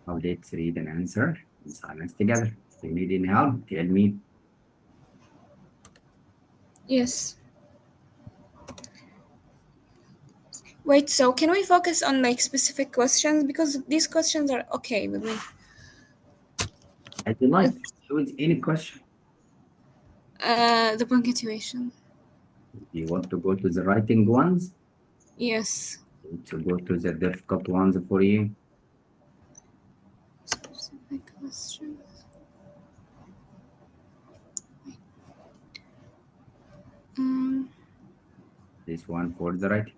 Now let's read and answer in silence together. If you need any help, tell me. Yes. Wait, so can we focus on like specific questions? Because these questions are okay with me. As you like, choose any question. The punctuation. If you want to go to the writing ones, Yes. to go to the difficult ones for you. Specific questions. Um, This one for the writing.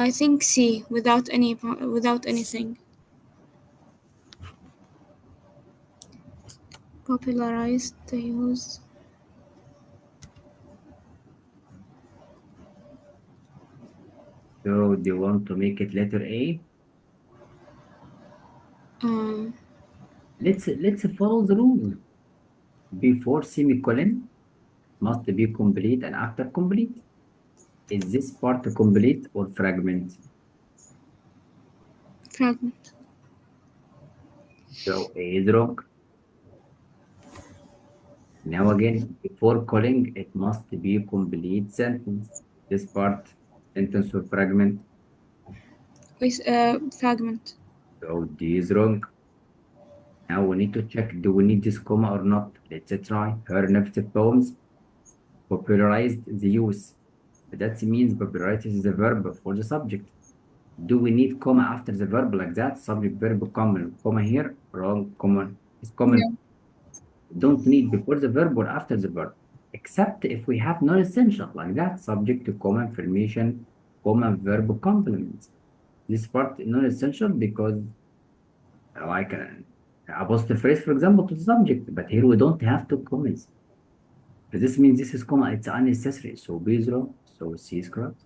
I think C without anything. Popularized the use. So do you want to make it letter A? Um, Let's follow the rule. Before semicolon must be complete and after complete. Is this part complete or fragment? fragment. So A is wrong. Now again, before calling, it must be complete sentence. This part, sentence or fragment. Wait, fragment. So D is wrong. Now we need to check, do we need this comma or not? Let's try. Her innovative poems popularized the use. That means popularized is the verb for the subject. Do we need comma after the verb like that? Subject, verb, comma here? Wrong, comma is common. No. Don't need before the verb or after the verb, except if we have non-essential like that, subject to comma information, comma verb complements. This part non-essential because like an apostrophe phrase, for example, to the subject, but here we don't have two commas. So this means this is comma, it's unnecessary. So B is wrong, so C is correct.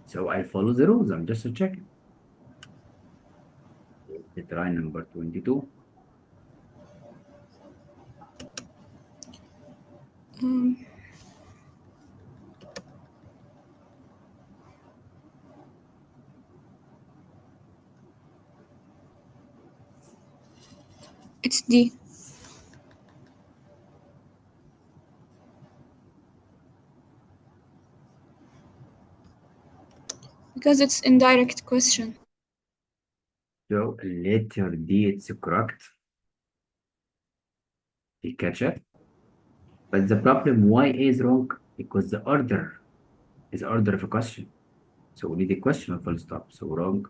So I follow the rules, I'm just checking. Let's try number 22. Um, it's D. Because it's indirect question. So letter D, it's correct. You catch it? But the problem, why A is wrong? Because the order is order of a question. So we need a question or full stop. So wrong.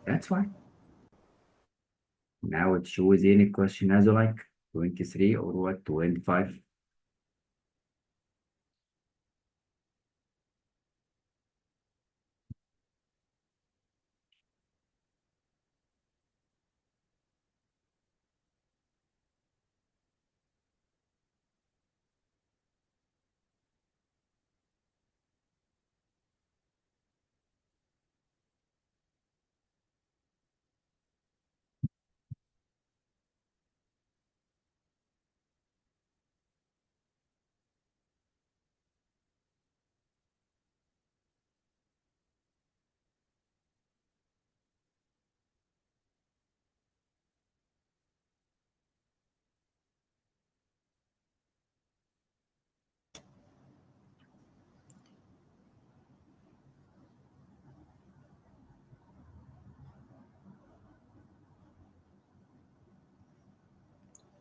That's why. Now it shows any question as you like. 23 or what? 25.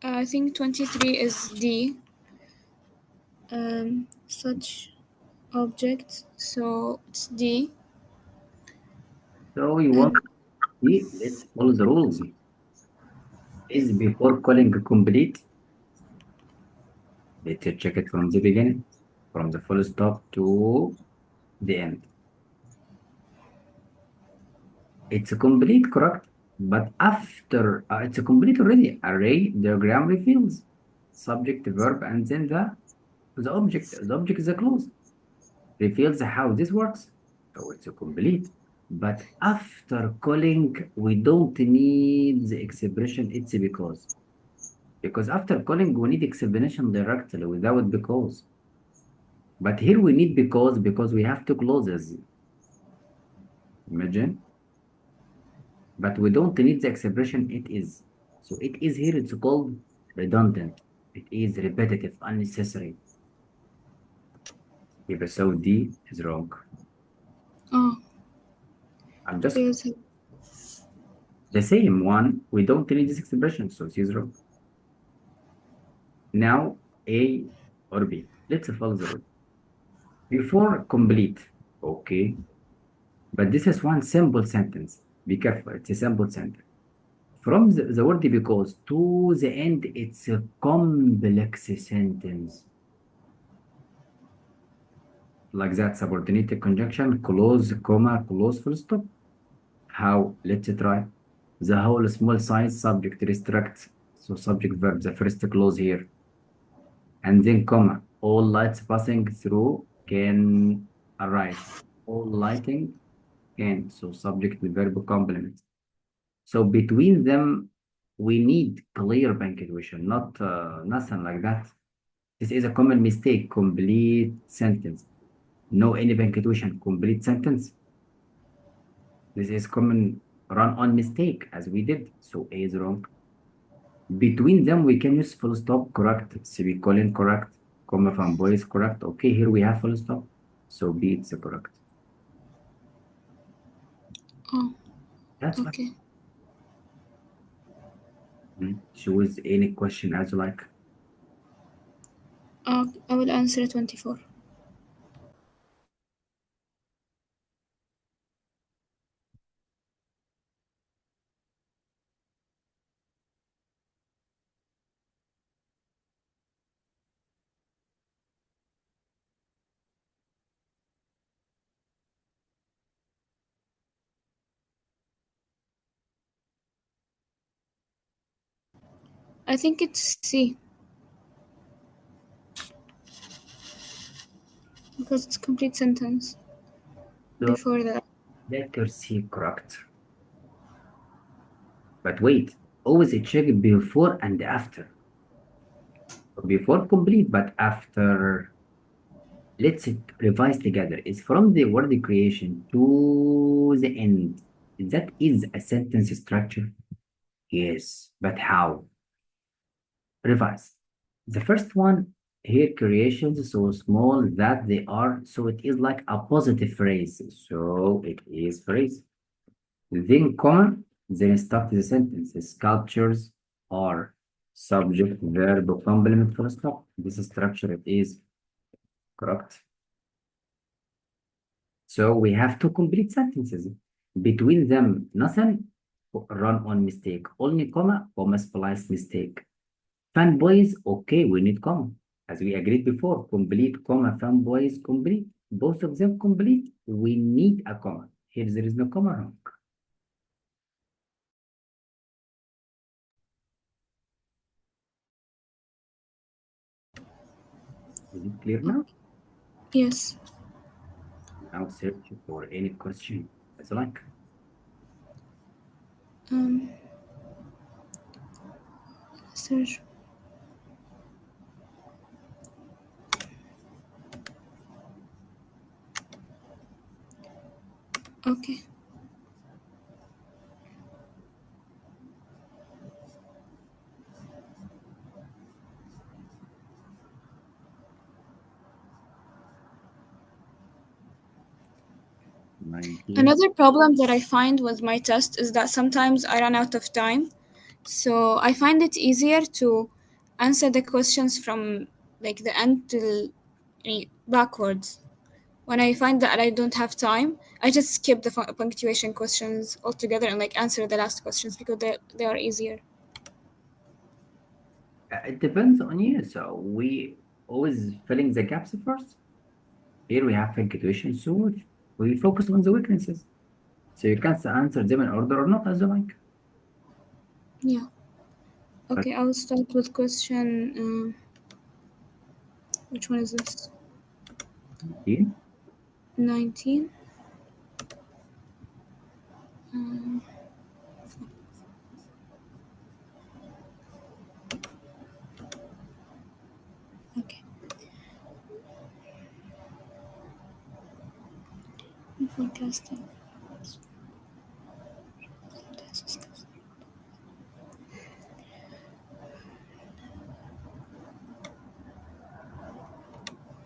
I think 23 is D. Such object. So it's D. So you want And to see, let's follow the rules. Is before calling complete? Let's check it from the beginning, from the full stop to the end. It's a complete, correct? But after it's a complete already. Array diagram reveals subject, verb, and then the object. The object is a clause. Reveals how this works. So it's a complete. But after calling, we don't need the expression it's because. Because after calling, we need explanation directly without because. But here we need because we have two clauses. Imagine. But we don't need the expression it is. So it is here, it's called redundant. It is repetitive, unnecessary. So D is wrong. Oh, I'm just yes. the same one. We don't need this expression, so C is wrong. Now A or B. Let's follow the rule. Before complete, okay. But this is one simple sentence. Be careful, it's a simple sentence. From the word because to the end, it's a complex sentence. Like that, subordinated conjunction, close, comma, close, full stop. How? Let's try. The whole small size subject restrict. So subject verb, the first clause here. And then comma. All lights passing through can arrive. All lighting can. So subject with verb complement. So between them, we need clear punctuation, not nothing like that. This is a common mistake. Complete sentence. No any punctuation. Complete sentence. This is common run-on mistake as we did. So A is wrong. Between them, we can use full stop, correct. Semicolon, correct. Comma from boys, correct. Okay, here we have full stop. So B is correct. Oh, That's fine. okay. Choose any question as you like. I will answer 24. I think it's C because it's complete sentence So before that. letter C correct. But wait, always check before and after. Before complete, but after. Let's revise together. It's from the word creation to the end. That is a sentence structure. Yes, but how? Revise. The first one here, creations so small that they are, so it is like a positive phrase. So it is phrase. Then comma, then start the sentence. Sculptures are subject, verb, complement, full stop. This structure it is correct. So we have two complete sentences. Between them, nothing run on mistake. Only comma splice mistake. Fanboys, okay, we need comma. As we agreed before, complete, comma, fanboys, complete. Both of them complete. We need a comma. Here there is no comma wrong. Is it clear now? Yes. Now search for any question as you like. Um, search. Okay. Another problem that I find with my test is that sometimes I run out of time. So I find it easier to answer the questions from like the end to backwards. When I find that I don't have time, I just skip the punctuation questions altogether and like answer the last questions because they are easier. It depends on you. So we always filling the gaps first. Here we have punctuation, so we focus on the weaknesses. So you can answer them in order or not as you like. Yeah. But Okay, I'll start with question. Which one is this? 19, 19. Um, okay. Forecasting.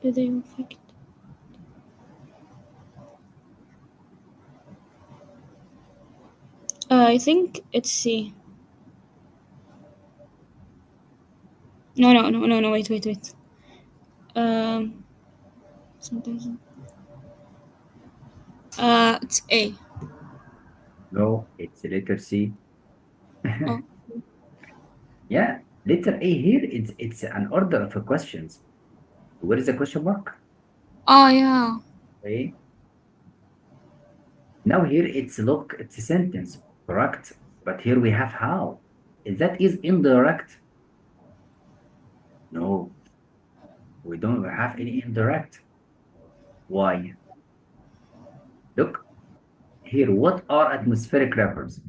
Do they reflect? I think it's C. No. Wait. Um, sometimes. It's A. no, it's letter C. Oh. Yeah, letter A here, it's an order of questions. Where is the question mark? Oh yeah. Okay. Now here it's look, it's a sentence, correct? But here we have how. That is indirect. No, we don't have any indirect. Why? Look here, what are atmospheric rivers?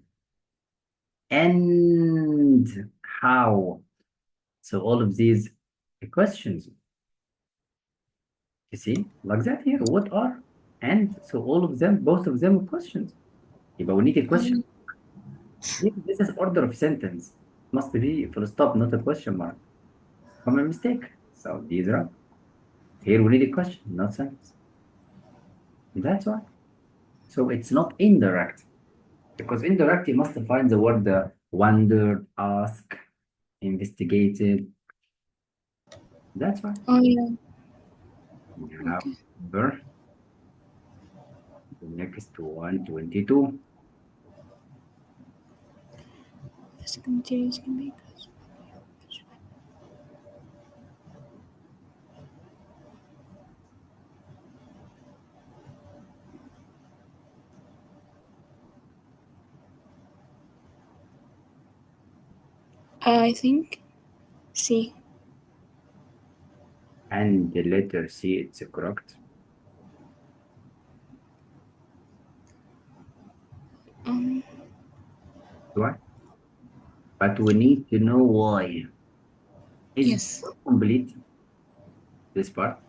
And how? So all of these questions, you see, like that here, what are? And so all of them, both of them questions. يبقى we need a question. Um, This is order of sentence. Must be full stop, not a question mark. Common mistake. So these are here we need a question, not sentence. That's why. So it's not indirect. Because indirect, you must find the word wondered, ask, investigated. That's why. oh yeah. You have Okay. number, the next one, 22. Physical materials can be. I think C. And the letter C, it's correct. Um. Why? But we need to know why. Is Yes. complete this part?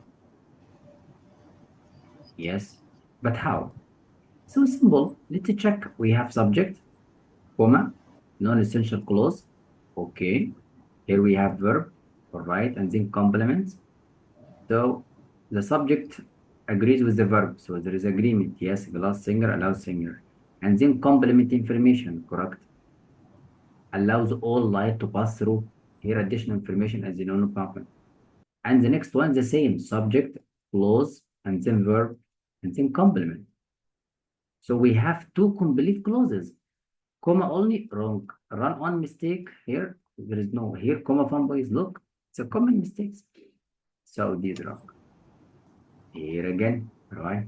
Yes. But how? So simple. Let's check. We have subject, comma, non-essential clause. Okay. Here we have verb, all right, and then complements. So the subject agrees with the verb. So there is agreement. Yes, glass singer allows singer. And then complement information, correct? Allows all light to pass through. Here additional information as you know, no problem. And the next one, the same subject, clause, and then verb, and then complement. So we have two complete clauses. Comma only, wrong. Run on mistake here. There is no here, comma fun boys. Look, it's a common mistakes. So these wrong. Here again, right?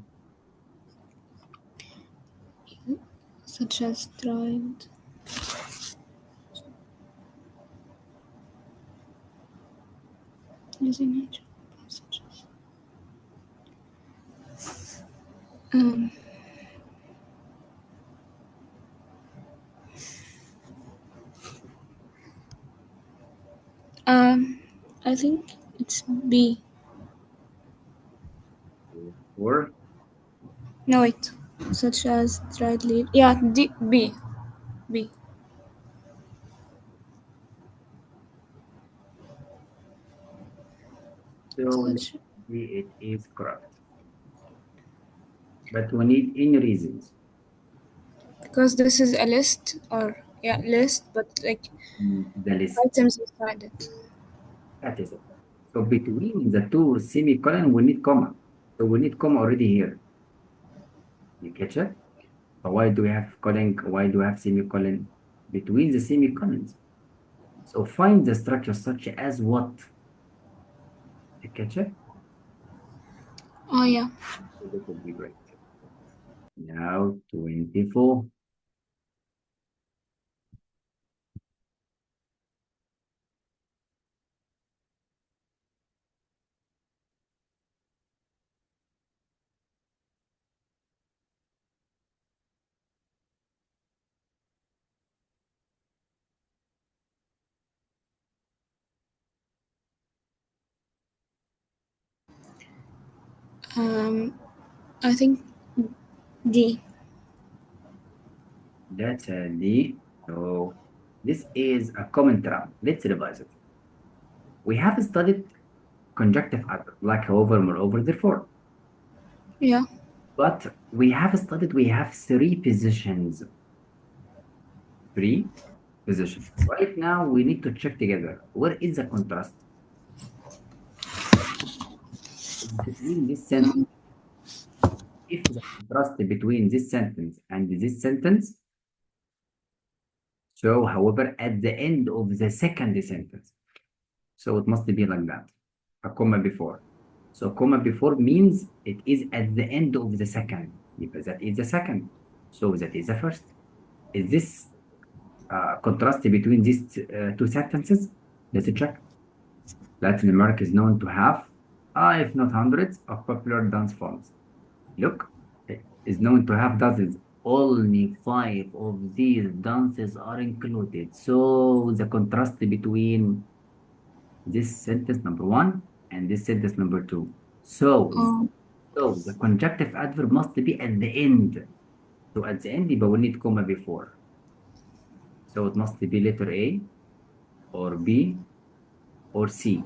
Such as tried. Using nature. Such as. Um. Um. I think it's B. Or No wait. Such as dried leaf. Yeah. D. B. B. so Such. it is correct. But we need any reasons. Because this is a list or yeah list, but like The list. items inside it. That is it. So between the two semicolon, we need comma. So we need comma already here. You catch it? But why do we have colon? Why do we have semicolon between the semicolons? So find the structure such as what? Catch it? Oh, yeah. So that would be great. Now 24. I think D. That's a D. So this is a common trap. Let's revise it. We have studied conjunctive adverb, like however, moreover, therefore. Yeah. But we have three positions. Three positions. Right now, we need to check together. Where is the contrast? It's between this sentence. If the contrast between this sentence and this sentence, so however, at the end of the second sentence. So it must be like that. A comma before. So comma before means it is at the end of the second. Because that is the second. So that is the first. Is this contrast between these two sentences? Let's check. Latin America is known to have, if not hundreds, of popular dance forms. Look, it is known to have dozens. Only five of these dances are included. So the contrast between this sentence number one and this sentence number two. So, Oh, so the conjunctive adverb must be at the end. So at the end يبقى we need comma before. So it must be letter A or B or C,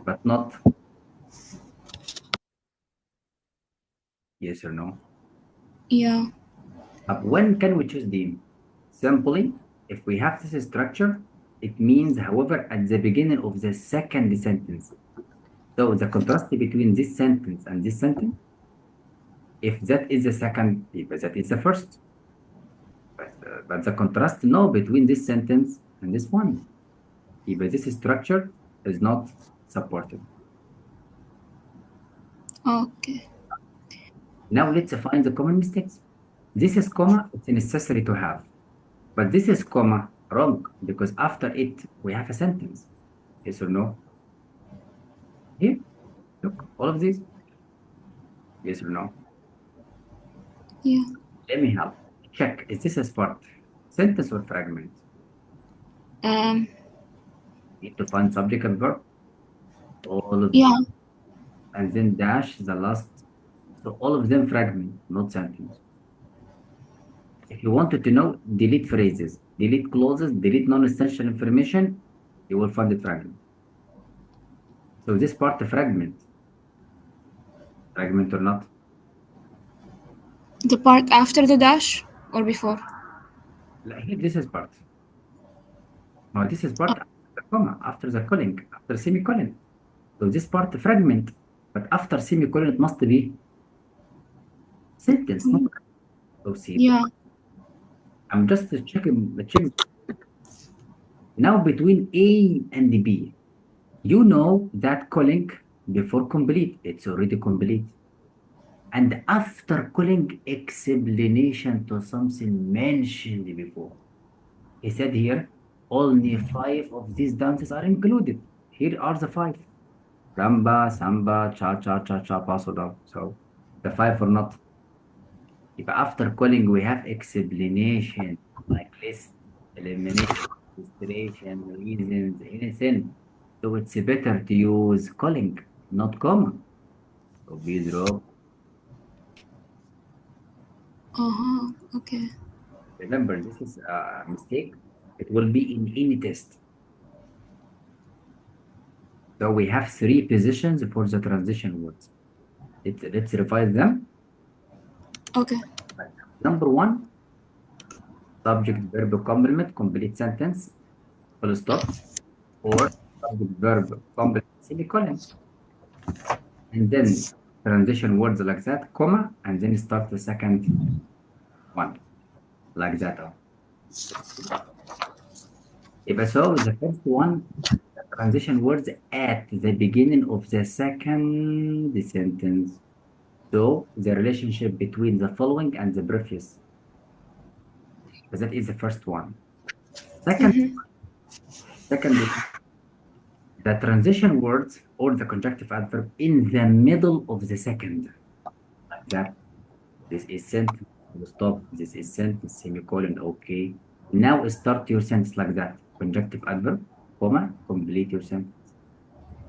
but not yes or no. yeah. When can we choose D? Simply, if we have this structure, it means, however, at the beginning of the second sentence. So the contrast between this sentence and this sentence, if that is the second, that is the first. But the contrast no between this sentence and this one. If this structure is not supported. Okay. Now let's find the common mistakes. This is comma, it's necessary to have. But this is comma wrong because after it we have a sentence. Yes or no? Here, look, all of these. Yes or no? Yeah. Let me help. Check, is this a part? Sentence or fragment? Um. Need to find subject and verb. All of Yeah. and then dash the last. So all of them fragment, not sentence. If you wanted to know, delete phrases, delete clauses, delete non-essential information, you will find it fragment. So this part fragment or not? The part after the dash or before? Like here, this is part. Now this is Oh. part after the comma, after the calling, after semicolon. So this part fragment, but after semicolon it must be sentence, not so see. Yeah. I'm just checking the check now between A and B. You know that calling before complete, it's already complete. And after calling explanation to something mentioned before. He said here, only five of these dances are included. Here are the five. Ramba, Samba, Cha, Paso down. So the five or not. If after calling we have explanation like list, elimination, illustration, reasons, anything. So it's better to use calling, not comma. So we drop. Uh-huh. Okay. Remember, this is a mistake. It will be in any test. So we have three positions for the transition words. Let's revise them. Okay. Number one, subject verb complement, complete sentence, full stop, or subject verb complement, semicolon. And then transition words like that, comma, and then start the second one, like that. يبقى so the first one, the transition words at the beginning of the second sentence. So the relationship between the following and the previous. But that is the first one. Second, the transition words or the conjunctive adverb in the middle of the second. Like that. This is sentence, full stop. This is sentence, semicolon, okay. Now start your sentence like that. Conjunctive adverb, comma, complete your sentence.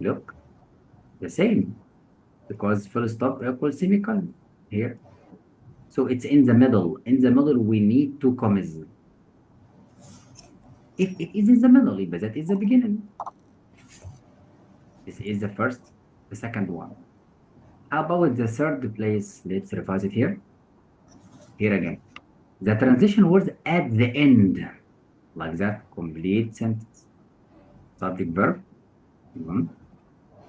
Look, the same, because full stop equals semicolon here. So it's in the middle. In the middle, we need two commas. If it is in the middle, but that is the beginning. This is the first, the second one. How about the third place? Let's revise it here. Here again. The transition words at the end, like that, complete sentence. Subject, verb,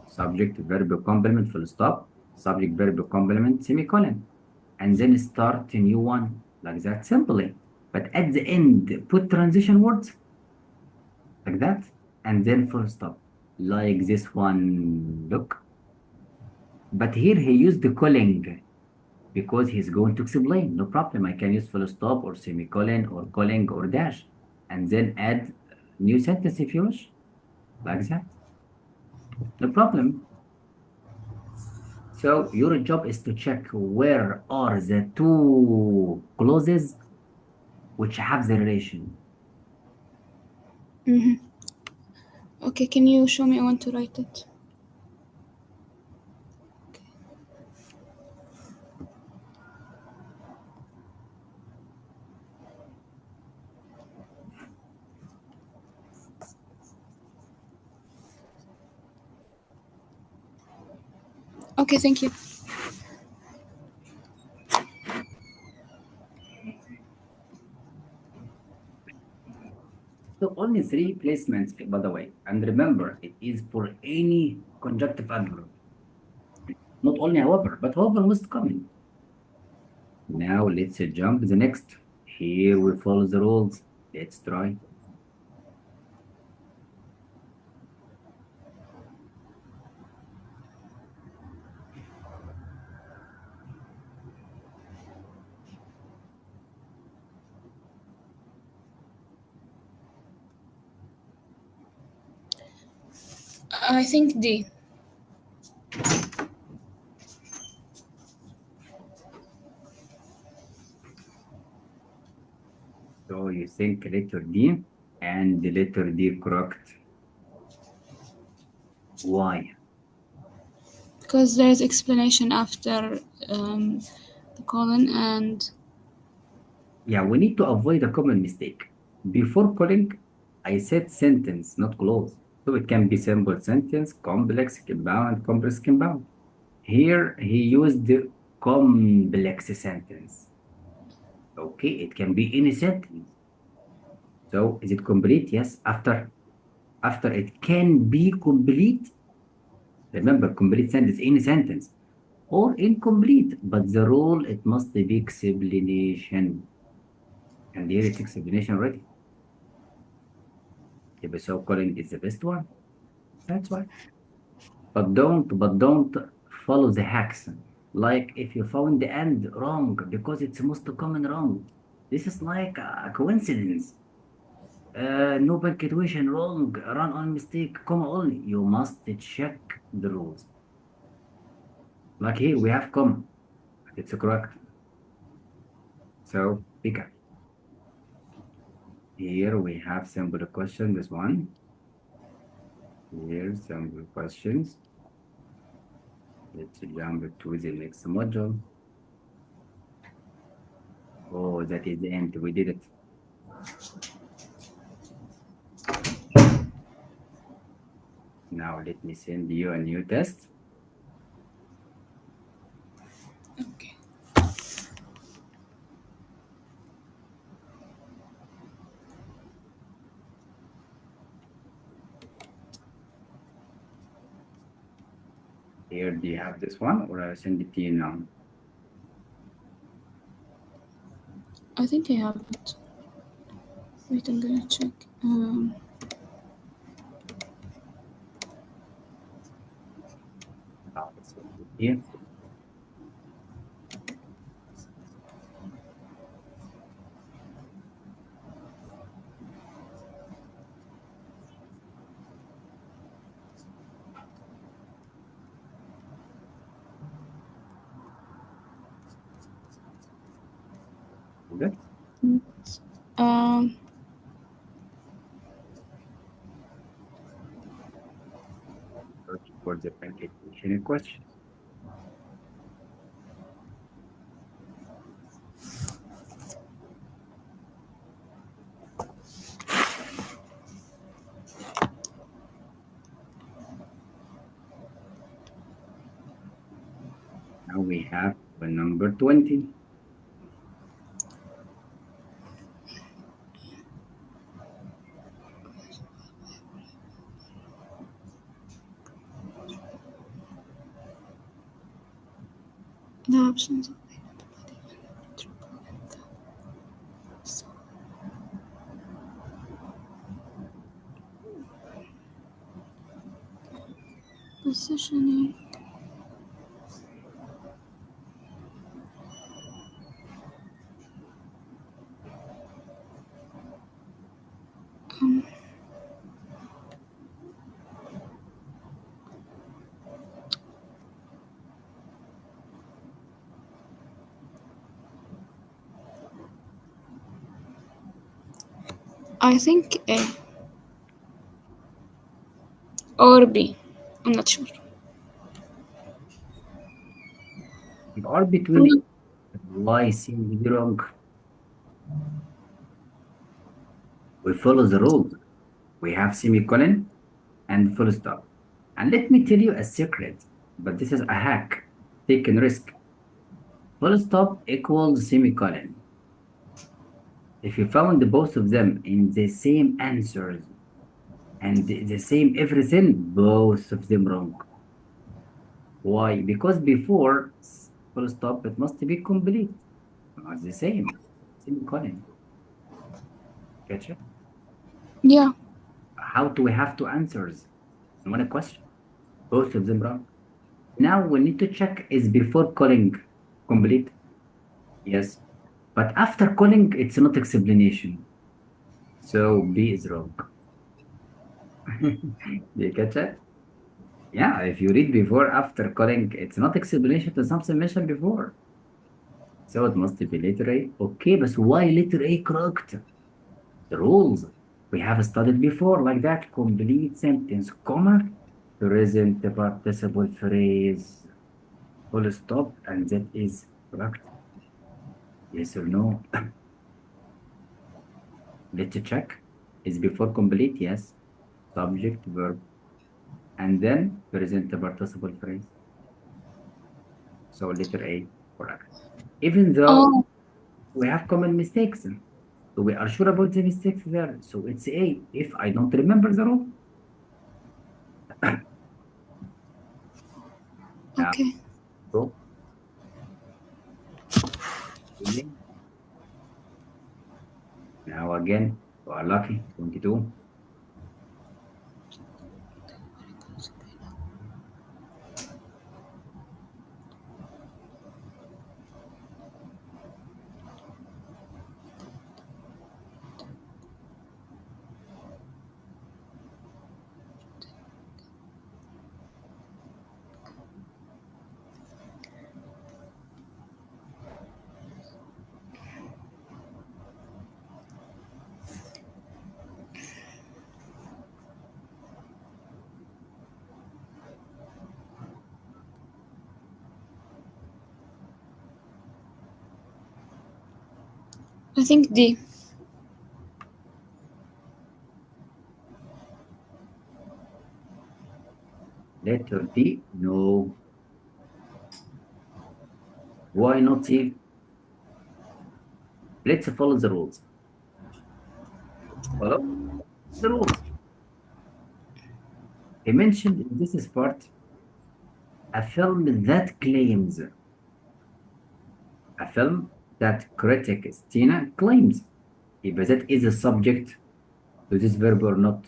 subject, verb, complement, full stop, subject, verb, complement, semicolon, and then start a new one, like that, simply. But at the end, put transition words, like that, and then full stop, like this one, look. But here he used the calling because he's going to explain. No problem. I can use full stop or semicolon or calling or dash and then add new sentence if you wish, like that. No problem. So your job is to check where are the two clauses which have the relation. Okay, can you show me? I want to write it. Okay, thank you. So only three placements, by the way. And remember, it is for any conjunctive adverb. Not only however, but however most common. Now let's jump the next. Here we follow the rules. Let's try. I think D. So you think letter D and the letter D correct. Why? Because there is explanation after the colon and Yeah, we need to avoid a common mistake. Before calling, I said sentence, not clause. So it can be simple sentence, complex, compound, complex, compound. Here he used the complex sentence. Okay, it can be any sentence. So is it complete? Yes. After it can be complete. Remember, complete sentence, any sentence, or incomplete. But the rule it must be explanation. And here it's explanation already. يبقى so calling is the best one. That's why. But don't follow the hacks. Like if you found the end wrong because it's most common wrong. This is like a coincidence. No punctuation wrong, run on mistake, comma only. You must check the rules. Like here we have comma. It's correct. So pick up. Here we have simple question, this one. Here simple questions. Let's jump to the next module. Oh, that is the end. We did it. Now let me send you a new test. okay. Here, do you have this one or I'll send it to you now? I think I have it. Wait, I'm gonna check. here. Good. Um, Search for the punctuation question. Now we have the number 20. the options. Positioning. Um, I think A or B. I'm not sure. We are between Y seems to be wrong. We follow the rules. We have semicolon and full stop. And let me tell you a secret, but this is a hack. Taking risk. Full stop equals semicolon. If you found both of them in the same answers and the same everything, both of them wrong. Why? Because before full stop, it must be complete. Not the same. Semicolon. Gotcha? Yeah. How do we have two answers in one question? Both of them wrong. Now we need to check is before calling complete? Yes. But after calling, it's not explanation. So B is wrong. Do you catch it? Yeah, if you read before, after calling, it's not explanation to something mentioned before. So it must be letter A. Okay, but why letter A correct? The rules we have studied before, like that, complete sentence, comma, present participle phrase, full stop, and that is correct. Yes or no? Let's check. Is before complete? Yes. Subject, verb, and then present participle phrase. So letter A, correct. Even though Oh, we have common mistakes, so we are sure about the mistakes there. So it's A if I don't remember the rule. Now, okay. so easy. Now again, you are lucky. 22. I think D. Letter D, no. Why not C? Let's follow the rules. Follow the rules. He mentioned in this part a film that claims, a film that critic Stina claims. يبقى that is a subject to this verb or not?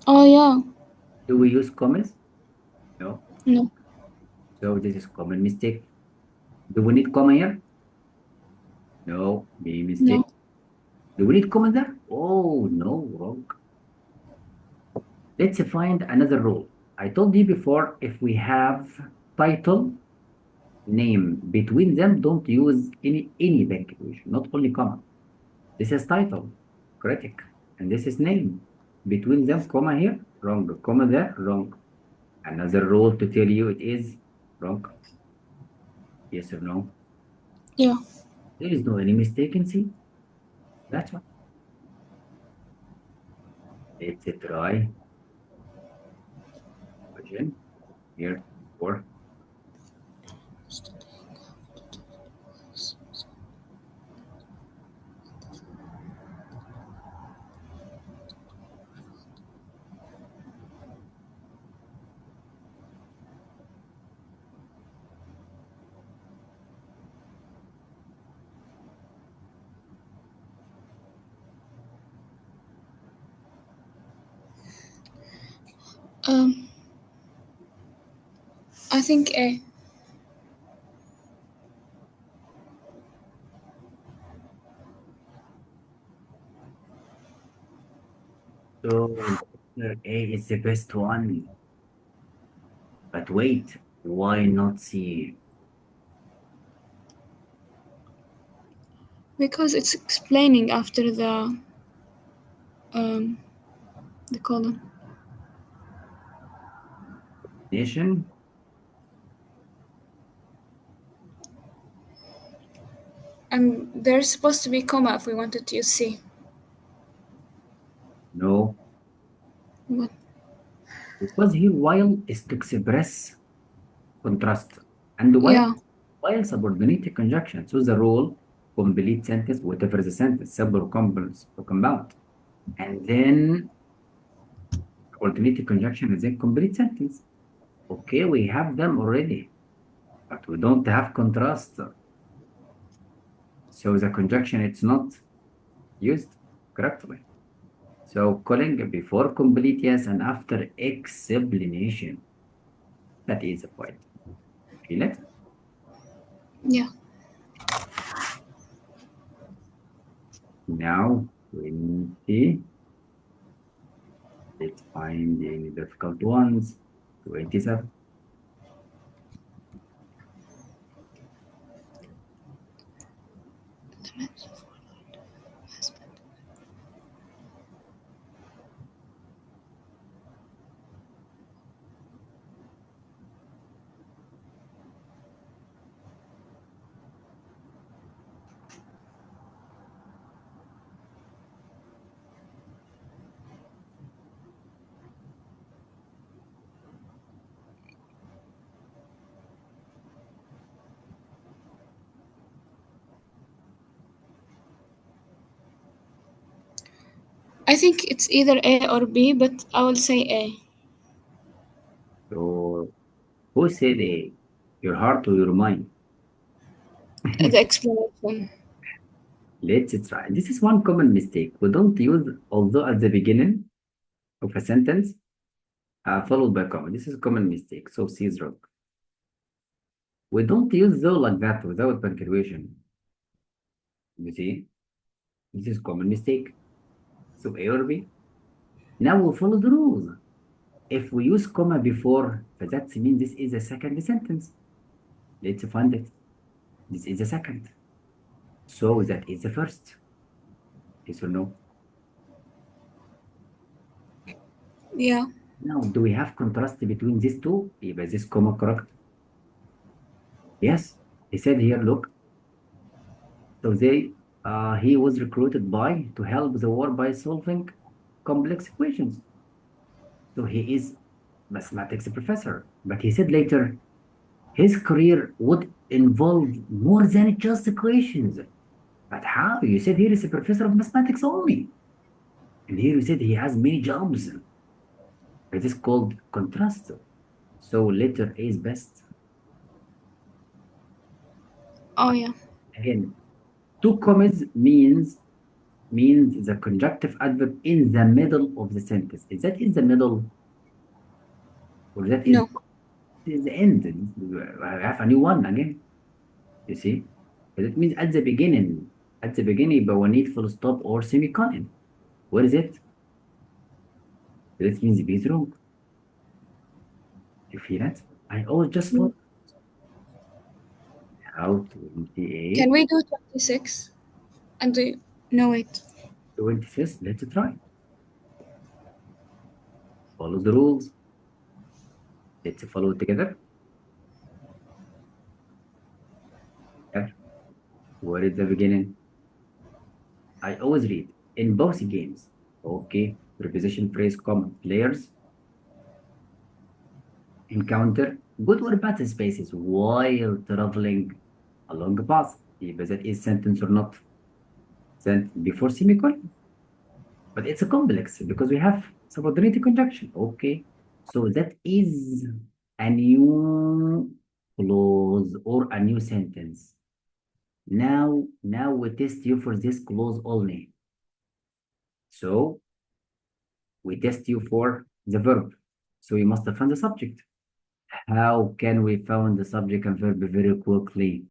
Oh, yeah. Do we use commas? No. No. So this is common mistake. Do we need comma here? No, be mistake. No. Do we need comma there? Oh, no, wrong. Let's find another rule. I told you before, if we have title, name between them, don't use any punctuation, not only comma. This is title, critic, and this is name. Between them, comma here, wrong. Comma there, wrong. Another rule to tell you it is wrong. Yes or no? Yeah. There is no any mistake in C. That's why. Let's try question here for Um, I think A. so letter A is the best one. But wait, why not C? Because it's explaining after um the colon. Nation? And there's supposed to be comma if we wanted to use C. No, But because here while is to express contrast, and yeah. while subordinated conjunction. So the rule complete sentence, whatever the sentence, simple or compound, and then subordinated conjunction is a complete sentence. Okay, we have them already, but we don't have contrast. So the conjunction it's not used correctly. So calling before complete yes and after explanation. That is the point. Feel it? Yeah. Now 20. Let's find the difficult ones. 27. I think it's either A or B, but I will say A. So who said your heart or your mind? The explanation. Let's try. This is one common mistake. We don't use although at the beginning of a sentence followed by comma. This is a common mistake. So C is wrong. We don't use though like that without punctuation. You see, this is common mistake. So A or B. Now we follow the rules. If we use comma before, that means this is a second sentence. Let's find it. This is the second. So that is the first. Yes or no? Yeah. Now, do we have contrast between these two? يبقى this comma correct? Yes. He said here, look. So he was recruited by to help the war by solving complex equations. So he is mathematics professor. But he said later, his career would involve more than just equations. But how? You said here is a professor of mathematics only. And here you said he has many jobs. It is called contrast. So letter A is best. Oh, yeah. Again, two commas means the conjunctive adverb in the middle of the sentence. Is that in the middle or that is No. is the end. I have a new one again. You see? But it means at the beginning يبقى we need full stop or semicolon. Where is it? That means B is wrong. You feel it? I always just Mm. follow. How 28, Can we do 26? And do no wait. 26. Let's try. Follow the rules. Let's follow it together. Yeah. Where is the beginning? I always read in both games. Okay. Preposition phrase, comma, players, encounter good or bad spaces while traveling along a path. But that is sentence or not? Sent before semicolon. But it's a complex because we have subordinated conjunction. Okay. So that is a new clause or a new sentence. Now we test you for this clause only. So we test you for the verb. So you must find the subject. How can we find the subject and verb very quickly?